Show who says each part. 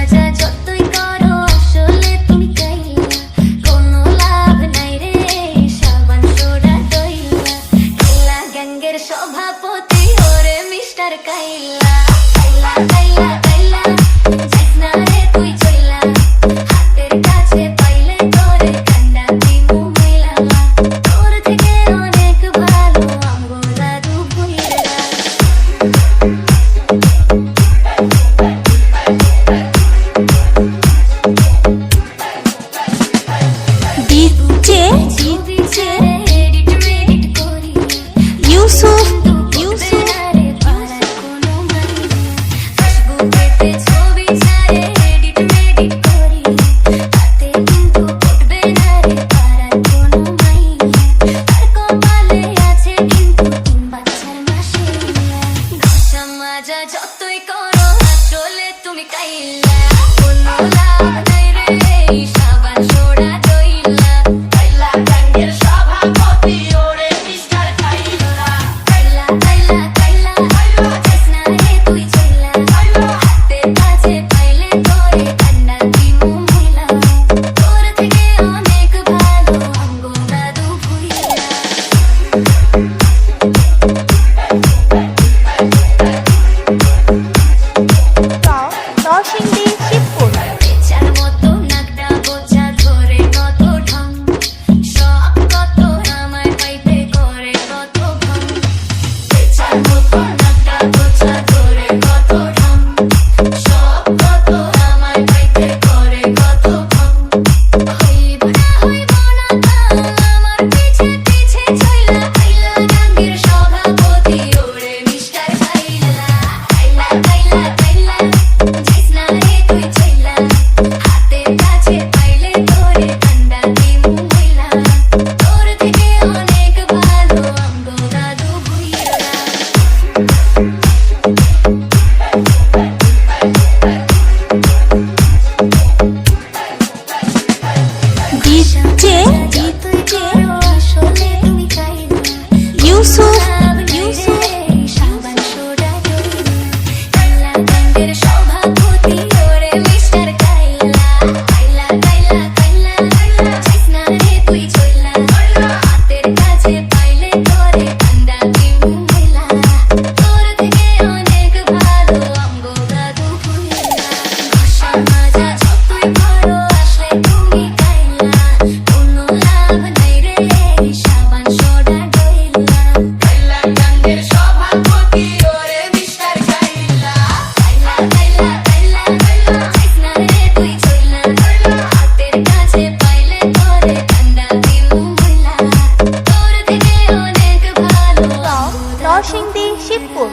Speaker 1: মাজা যতই করো আসলে তুমি কাইলা, কোনো লাভ নাই রে সাবান সোডা দইলা। খেলা গ্যাংয়ের সভাপতি ওরে মিস্টার কাইলা। কাইলা কাইলা কাইলা যাইস না রে তুই চইলা, হাতের কাছে পাইলে তোরে কান্ডা দিমু মইলা। তোর থেকে অনেক ভালো আমগো দাদু ভুইরা।
Speaker 2: ইউসুফ
Speaker 1: যতই করো আসলে তুমি কাইলা, কোনো লাভ নাই রে সাবান সোডা দইলা। কাইলা গ্যাংয়ের সভাপতি ওরে মিস্টার কাইলা। কাইলা কাইলা কাইলা যাইস না রে তুই চইলা, হাতের কাছে পাইলে তোরে কান্ডা দিমু মইলা। তোর থেকে অনেক ভালো আমগো দাদু ভুইরা।
Speaker 2: নরসিংদী শিবপুর।
Speaker 1: বেচার মতো নাকটা বোঝা ধরে কত ঢং, সব কত আমায় পাইতে করে কত ভং। বেচার মতো নাকটা বোঝা ধরে কত ঢং, সব কত আমায় পাইতে করে কত ভং। হইব না কাল আমার পিছে পিছে চইলা, কাইলা গ্যাংয়ের সভাপতি ওরে মিস্টার কাইলা। কাইলা কাইলা কাইলা যাইস না রে তুই চইলা, হাতের কাছে পাইলে তোরে কান্ডা দিমু মইলা। তোর থেকে অনেক ভালো আমগো দাদু ভুইরা।
Speaker 2: ডিজে
Speaker 1: যতই করো আসলে তুমি কাইলা,
Speaker 2: ইউসুফ
Speaker 1: সাবান সোডা দইলা। কাইলা গ্যাংয়ের সভাপতি ওরে মিস্টার কাইলা। কাইলা কাইলা কাইলা যাইস না রে তুই চইলা, হাতের কাছে পাইলে তোরে কান্ডা দিমু মইলা। তোর থেকে অনেক ভালো আমগো দাদু ভুইরা। ঘষা মাজা যতই করো আসলে তুমি কাইলা, কোনো লাভ নাই রে সাবান সোডা দইলা। কাইলা গ্যাংয়ের সভাপতি ওরে মিস্টার কাইলা। কাইলা কাইলা কাইলা যাইস না রে তুই চইলা, হাতের কাছে পাইলে তোরে কান্ডা দিমু মইলা। তোর থেকে অনেক ভালো
Speaker 2: নরসিংদী শিবপুর।